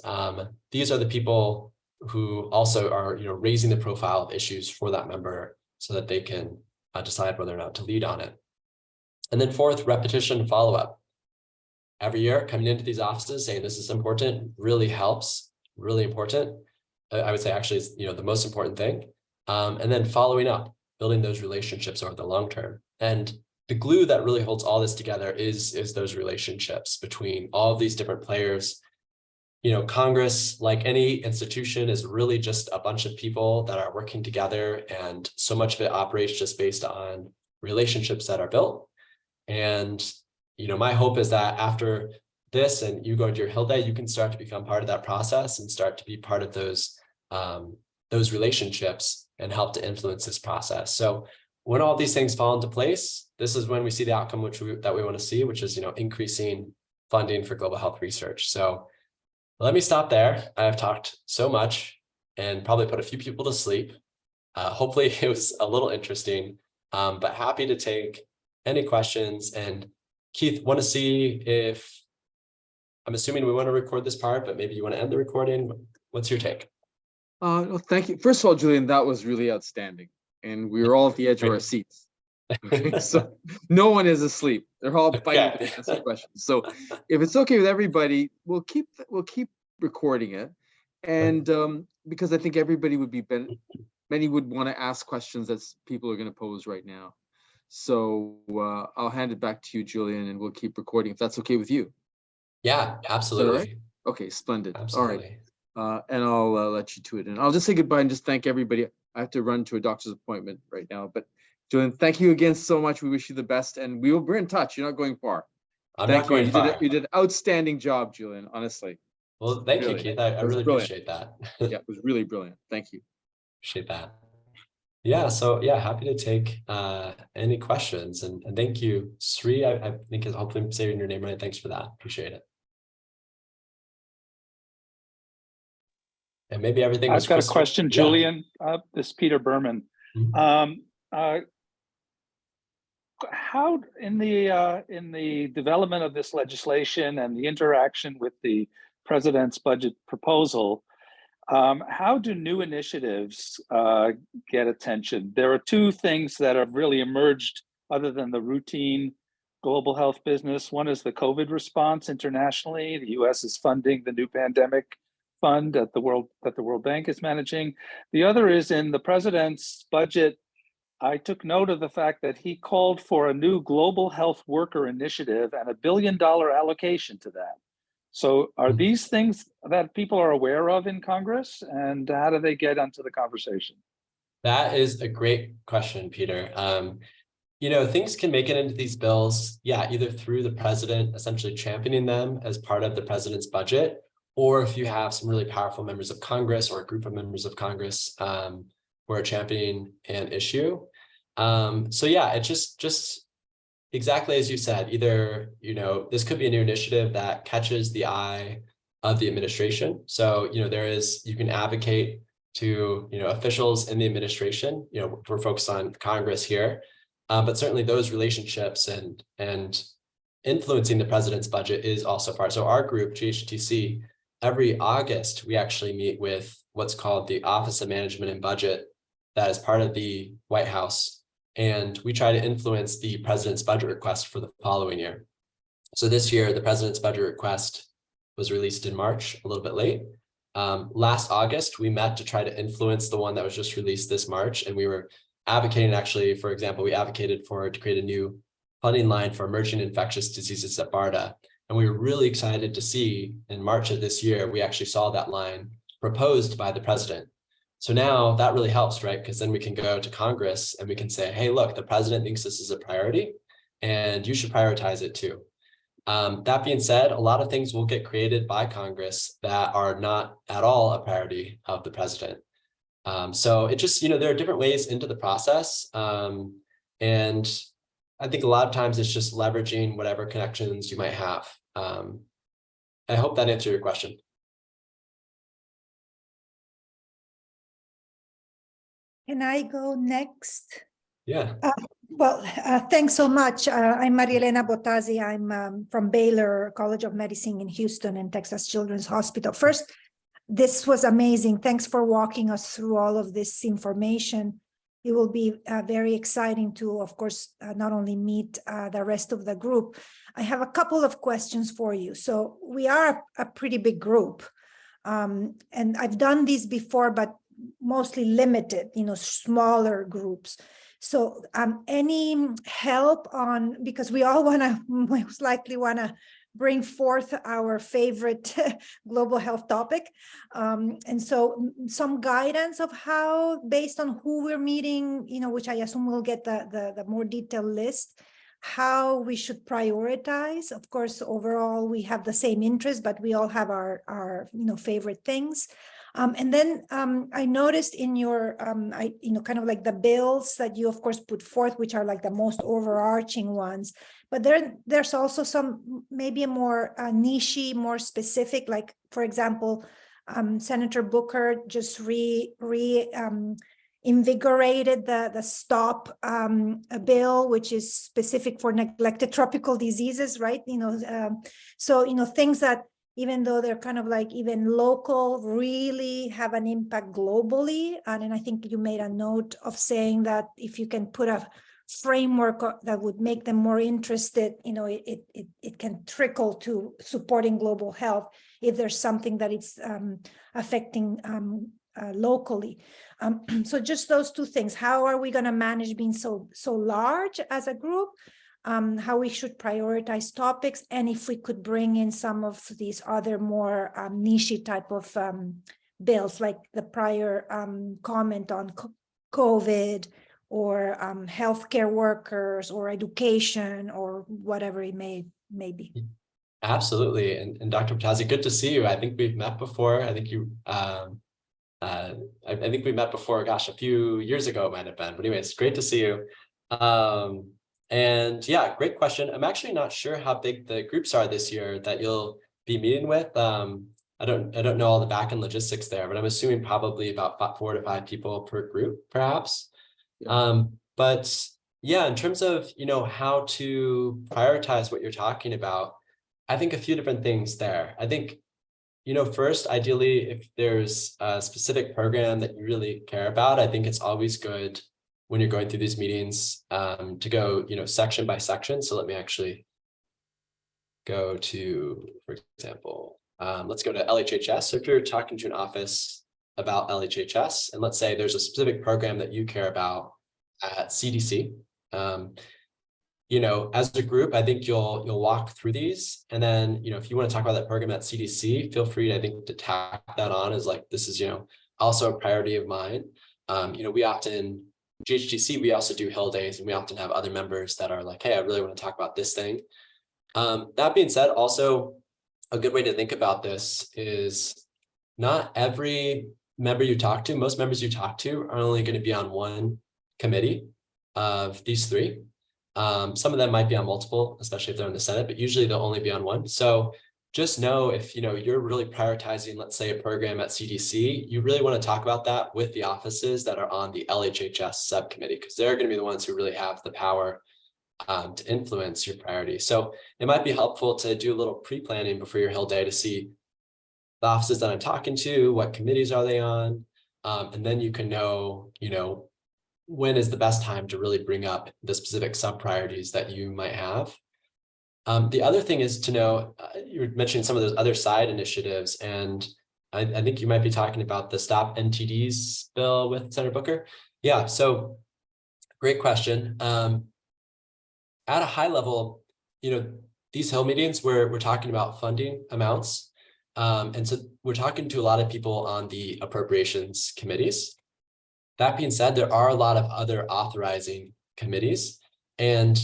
These are the people who also are, raising the profile of issues for that member so that they can decide whether or not to lead on it. And then fourth, repetition and follow-up. Every year coming into these offices saying this is important really helps, really important. I would say actually it's, the most important thing. And then following up, building those relationships over the long term. And the glue that really holds all this together is those relationships between all of these different players. Congress, like any institution, is really just a bunch of people that are working together, and so much of it operates just based on relationships that are built. And, my hope is that after this and you go to your Hill Day, you can start to become part of that process and start to be part of those relationships and help to influence this process. So when all these things fall into place, this is when we see the outcome that we want to see, which is, increasing funding for global health research. So let me stop there. I have talked so much and probably put a few people to sleep. Hopefully it was a little interesting, but happy to take any questions. And Keith, want to see if, I'm assuming we want to record this part, but maybe you want to end the recording. What's your take? Well, thank you. First of all, Julian, that was really outstanding. And we were all at the edge of our seats. Okay, so no one is asleep. They're all fighting to answer questions. So if it's okay with everybody, we'll keep recording it. And because I think everybody would be many would want to ask questions that people are going to pose right now. So I'll hand it back to you, Julian, and we'll keep recording if that's okay with you. Yeah, absolutely. Right? Okay, splendid. Absolutely. All right. And I'll let you to it. And I'll just say goodbye and just thank everybody. I have to run to a doctor's appointment right now, but Julian, thank you again so much. We wish you the best, and we're in touch. You're not going far. I'm not going far. You did an outstanding job, Julian, honestly. Well, thank you, Keith. I really appreciate that. Yeah, it was really brilliant. Thank you. Appreciate that. Yeah, so yeah, happy to take any questions, and thank you, Sri. I think hopefully I'm saying your name right. Thanks for that. Appreciate it. And maybe everything was I've got a question, yeah. Julian. This is Peter Berman. Mm-hmm. How in the development of this legislation and the interaction with the president's budget proposal, how do new initiatives get attention? There are 2 things that have really emerged other than the routine global health business. One is the COVID response internationally. The US is funding the new pandemic fund that the World Bank is managing. The other is in the president's budget. I took note of the fact that he called for a new global health worker initiative and $1 billion allocation to that. So are these things that people are aware of in Congress, and how do they get onto the conversation? That is a great question, Peter. Things can make it into these bills, either through the president essentially championing them as part of the president's budget, or if you have some really powerful members of Congress or a group of members of Congress who are championing an issue. It just exactly as you said, either, this could be a new initiative that catches the eye of the administration. So, you can advocate to, officials in the administration, we're focused on Congress here, but certainly those relationships and influencing the president's budget is also part. So our group, GHTC, every August, we actually meet with what's called the Office of Management and Budget that is part of the White House. And we try to influence the president's budget request for the following year. So this year, the president's budget request was released in March, a little bit late. Last August, we met to try to influence the one that was just released this March. And we were advocating, actually, for example, we advocated to create a new funding line for emerging infectious diseases at BARDA. And we were really excited to see in March of this year, we actually saw that line proposed by the president. So now that really helps, right? Because then we can go to Congress and we can say, hey, look, the president thinks this is a priority and you should prioritize it too. That being said, a lot of things will get created by Congress that are not at all a priority of the president. So it just, there are different ways into the process. And I think a lot of times it's just leveraging whatever connections you might have. I hope that answered your question. Can I go next? Yeah. Thanks so much. I'm Marielena Bottazzi. I'm from Baylor College of Medicine in Houston and Texas Children's Hospital. First, this was amazing. Thanks for walking us through all of this information. It will be very exciting to, of course, not only meet the rest of the group. I have a couple of questions for you. So we are a pretty big group. And I've done these before, but mostly limited, smaller groups. So any help on, because we all most likely want to bring forth our favorite global health topic. And so some guidance of how, based on who we're meeting, which I assume we'll get the more detailed list, how we should prioritize. Of course, overall, we have the same interest, but we all have our favorite things. And then I noticed in your, kind of like the bills that you, of course, put forth, which are like the most overarching ones. But there's also some maybe a more niche, more specific, like, for example, Senator Booker just invigorated the STOP bill, which is specific for neglected tropical diseases, right? So, things that, even though they're kind of like even local, really have an impact globally. And I think you made a note of saying that if you can put a framework that would make them more interested, it can trickle to supporting global health if there's something that it's affecting locally. So just those two things. How are we going to manage being so large as a group? How we should prioritize topics, and if we could bring in some of these other more niche type of bills, like the prior comment on COVID or healthcare workers or education or whatever it may be. Absolutely. And Dr. Bottazzi, good to see you. I think we've met before. I think you, I think we met before, gosh, a few years ago it might have been, but anyways, great to see you. And yeah, great question. I'm actually not sure how big the groups are this year that you'll be meeting with. I don't know all the back end logistics there, but I'm assuming probably about 4 to 5 people per group, perhaps. Yeah. But yeah, in terms of, how to prioritize what you're talking about, I think a few different things there. I think, first, ideally, if there's a specific program that you really care about, I think it's always good when you're going through these meetings to go, section by section. So let me actually go to, for example, let's go to LHHS. So if you're talking to an office about LHHS, and let's say there's a specific program that you care about at CDC, as a group, I think you'll walk through these. And then, if you want to talk about that program at CDC, feel free, I think, to tack that on as like, this is, also a priority of mine. We often, GHTC, we also do Hill days, and we often have other members that are like, hey, I really want to talk about this thing. That being said, also a good way to think about this is not every member you talk to, most members you talk to are only going to be on one committee of these three. Some of them might be on multiple, especially if they're in the Senate, but usually they'll only be on one. So just know if you're really prioritizing, let's say, a program at CDC, you really want to talk about that with the offices that are on the LHHS subcommittee, because they're going to be the ones who really have the power to influence your priorities. So it might be helpful to do a little pre-planning before your Hill day to see the offices that I'm talking to, what committees are they on, and then you can know, when is the best time to really bring up the specific sub-priorities that you might have. The other thing is to know, you were mentioning some of those other side initiatives, and I think you might be talking about the Stop NTDs bill with Senator Booker. Yeah, so great question. At a high level, these Hill meetings where we're talking about funding amounts. And so we're talking to a lot of people on the appropriations committees. That being said, there are a lot of other authorizing committees. And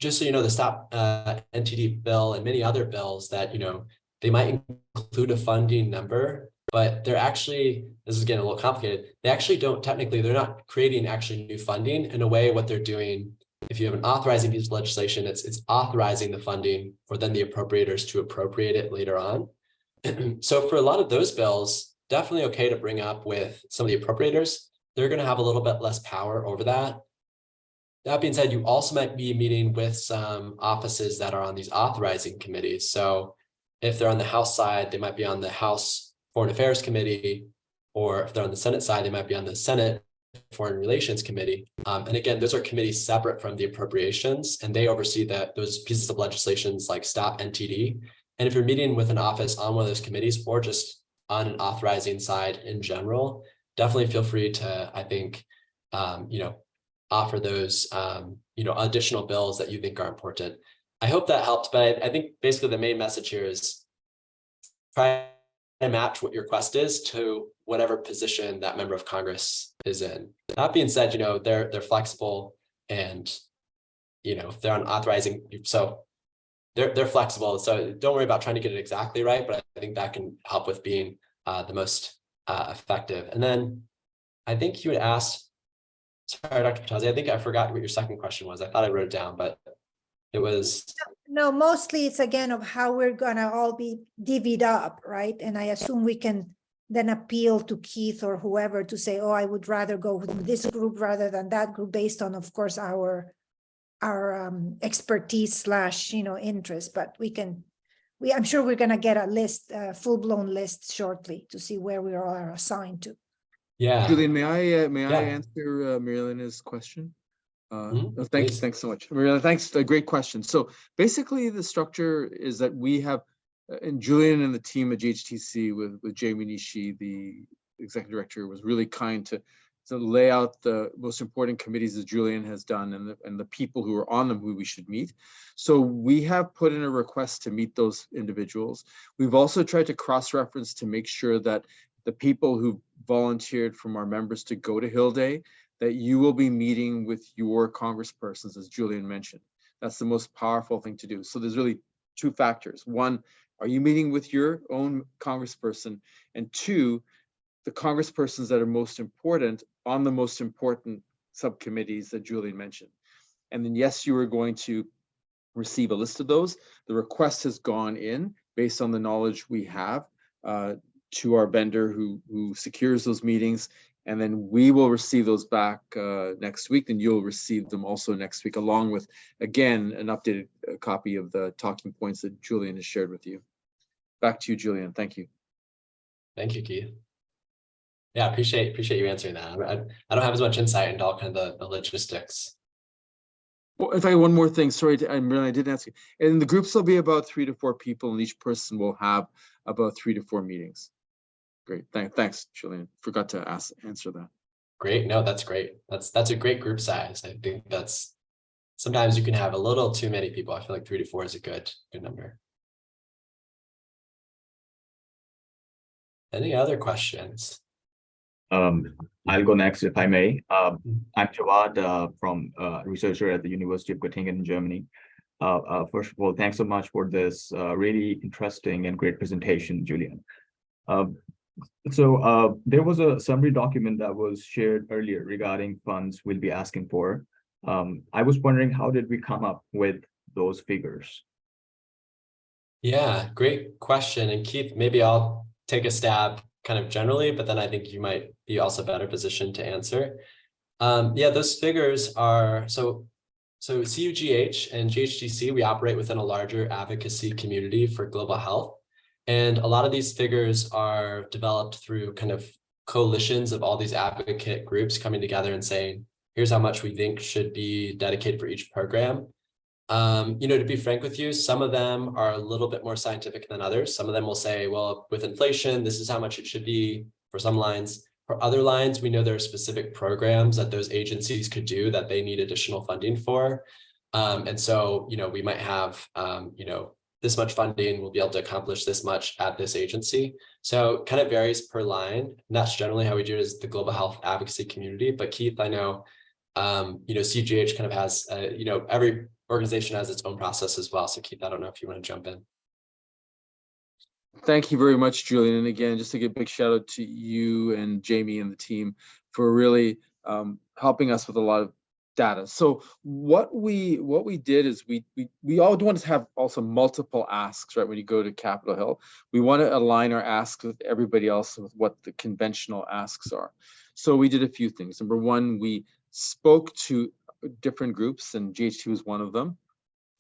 just so you know, the Stop NTD bill and many other bills that, they might include a funding number, but they're actually, this is getting a little complicated, they actually don't technically, they're not creating actually new funding. In a way, what they're doing, if you have an authorizing piece of legislation, it's authorizing the funding for then the appropriators to appropriate it later on. So for a lot of those bills, definitely okay to bring up with some of the appropriators. They're going to have a little bit less power over that. That being said, you also might be meeting with some offices that are on these authorizing committees. So if they're on the House side, they might be on the House Foreign Affairs Committee, or if they're on the Senate side, they might be on the Senate Foreign Relations Committee. And again, those are committees separate from the appropriations, and they oversee those pieces of legislations like Stop NTD. And if you're meeting with an office on one of those committees, or just on an authorizing side in general, definitely feel free to, I think, offer those, additional bills that you think are important. I hope that helped, but I think basically the main message here is try to match what your request is to whatever position that member of Congress is in. That being said, they're flexible, and if they're on authorizing, so they're flexible. So don't worry about trying to get it exactly right, but I think that can help with being the most effective. And then I think you had asked, sorry, Dr. Patazi, I think I forgot what your second question was. I thought I wrote it down, but it was. No, mostly it's again of how we're gonna all be divvied up, right? And I assume we can then appeal to Keith or whoever to say, oh, I would rather go with this group rather than that group, based on, of course, our expertise / interest. But I'm sure we're gonna get a list, full-blown list shortly to see where we are assigned to. Yeah. Julian, may I answer Marielena's question? Thanks so much, Marielena. Thanks, a great question. So basically, the structure is that we have, and Julian and the team at GHTC with Jamie Nishi, the executive director, was really kind to lay out the most important committees that Julian has done, and the people who are on them who we should meet. So we have put in a request to meet those individuals. We've also tried to cross-reference to make sure that the people who volunteered from our members to go to Hill Day, that you will be meeting with your congresspersons, as Julian mentioned. That's the most powerful thing to do. So there's really two factors. One, are you meeting with your own congressperson? And two, the congresspersons that are most important on the most important subcommittees that Julian mentioned. And then yes, you are going to receive a list of those. The request has gone in based on the knowledge we have to our vendor who secures those meetings. And then we will receive those back next week, and you'll receive them also next week, along with, again, an updated copy of the talking points that Julian has shared with you. Back to you, Julian. Thank you. Thank you, Keith. Yeah, appreciate you answering that. I don't have as much insight into all kind of the logistics. Well, if I had one more thing, sorry, I didn't ask you. And the groups will be about 3 to 4 people, and each person will have about 3 to 4 meetings. Great, thanks, Julian. Forgot to answer that. Great, no, that's great. That's a great group size. I think that's, sometimes you can have a little too many people. I feel like 3 to 4 is a good number. Any other questions? I'll go next if I may. I'm Jawad, from researcher at the University of Göttingen in Germany. First of all, thanks so much for this really interesting and great presentation, Julian. There was a summary document that was shared earlier regarding funds we'll be asking for. I was wondering, how did we come up with those figures? Yeah, great question. And Keith, maybe I'll take a stab kind of generally, but then I think you might be also better positioned to answer. Yeah, those figures are, so CUGH and GHGC, we operate within a larger advocacy community for global health. And a lot of these figures are developed through kind of coalitions of all these advocate groups coming together and saying, here's how much we think should be dedicated for each program. To be frank with you, some of them are a little bit more scientific than others. Some of them will say, well, with inflation, this is how much it should be for some lines. For other lines, we know there are specific programs that those agencies could do that they need additional funding for. And so, we might have, this much funding, we'll be able to accomplish this much at this agency. So it kind of varies per line. And that's generally how we do it as the global health advocacy community. But Keith, I know, CUGH kind of has, every organization has its own process as well. So Keith, I don't know if you want to jump in. Thank you very much, Julian. And again, just to give a big shout out to you and Jamie and the team for really helping us with a lot of data. So what we did is we all want to have also multiple asks, right? When you go to Capitol Hill, we want to align our asks with everybody else with what the conventional asks are. So we did a few things. Number one, we spoke to different groups, and GHT was one of them.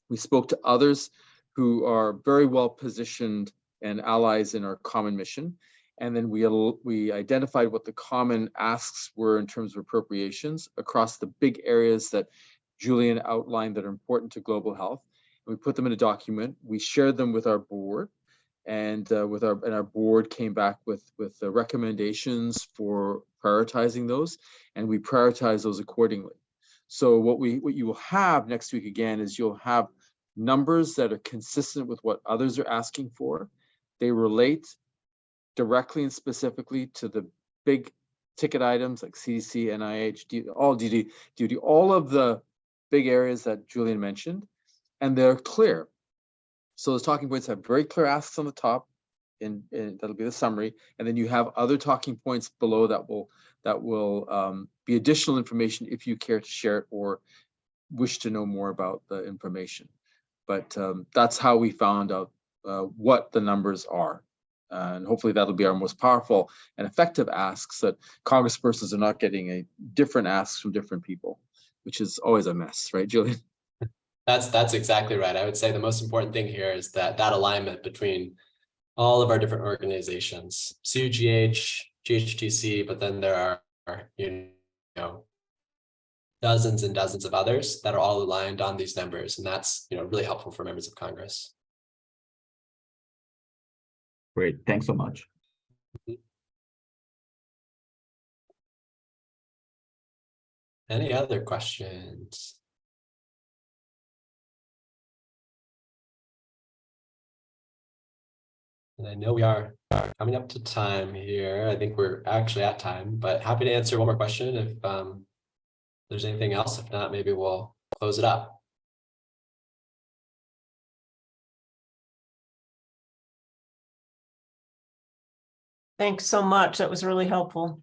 We spoke to others who are very well positioned and allies in our common mission. And then we identified what the common asks were in terms of appropriations across the big areas that Julian outlined that are important to global health. And we put them in a document. We shared them with our board, and our board came back with the recommendations for prioritizing those, and we prioritize those accordingly. So what you will have next week again is you'll have numbers that are consistent with what others are asking for. They relate directly and specifically to the big ticket items like CDC, NIH, all DD, all of the big areas that Julian mentioned, and they're clear. So those talking points have very clear asks on the top, and that'll be the summary, and then you have other talking points below that will be additional information if you care to share it or wish to know more about the information. But that's how we found out what the numbers are. And hopefully that'll be our most powerful and effective asks, that congresspersons are not getting a different asks from different people, which is always a mess, right, Julian? That's exactly right. I would say the most important thing here is that alignment between all of our different organizations, CUGH, GHTC, but then there are, dozens and dozens of others that are all aligned on these numbers. And that's, really helpful for members of Congress. Great, thanks so much. Any other questions? And I know we are coming up to time here. I think we're actually at time, but happy to answer one more question if there's anything else. If not, maybe we'll close it up. Thanks so much. That was really helpful.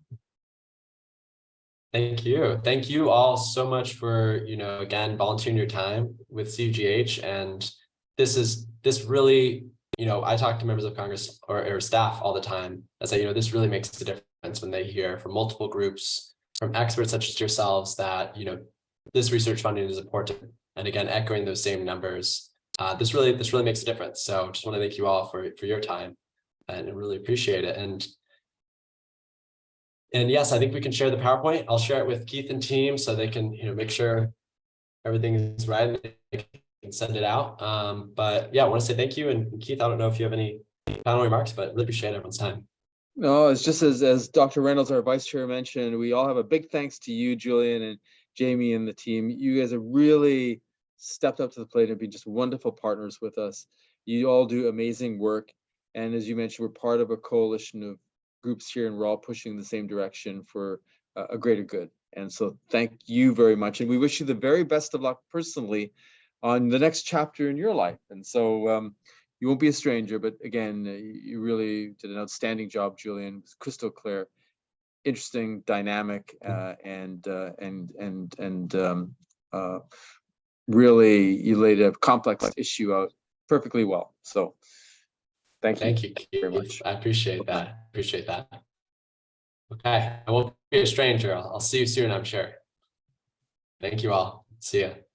Thank you. Thank you all so much for, again, volunteering your time with CUGH. And this really, I talk to members of Congress or staff all the time. I say, this really makes a difference when they hear from multiple groups, from experts such as yourselves that, this research funding is important. And again, echoing those same numbers, this really makes a difference. So just want to thank you all for your time and I really appreciate it. And yes, I think we can share the PowerPoint. I'll share it with Keith and team so they can, make sure everything is right and they can send it out. But yeah, I want to say thank you. And Keith, I don't know if you have any final remarks, but really appreciate everyone's time. No, it's just as Dr. Reynolds, our vice chair, mentioned, we all have a big thanks to you, Julian and Jamie and the team. You guys have really stepped up to the plate and been just wonderful partners with us. You all do amazing work. And as you mentioned, we're part of a coalition of groups here, and we're all pushing in the same direction for a greater good. And so thank you very much. And we wish you the very best of luck personally on the next chapter in your life. And so you won't be a stranger, but again, you really did an outstanding job, Julian. It was crystal clear, interesting, dynamic, really you laid a complex issue out perfectly well. So thank you. Thank you, very Keith. much. I appreciate Bye-bye. that. Appreciate that. Okay, I won't be a stranger. I'll see you soon, I'm sure. Thank you all. See ya.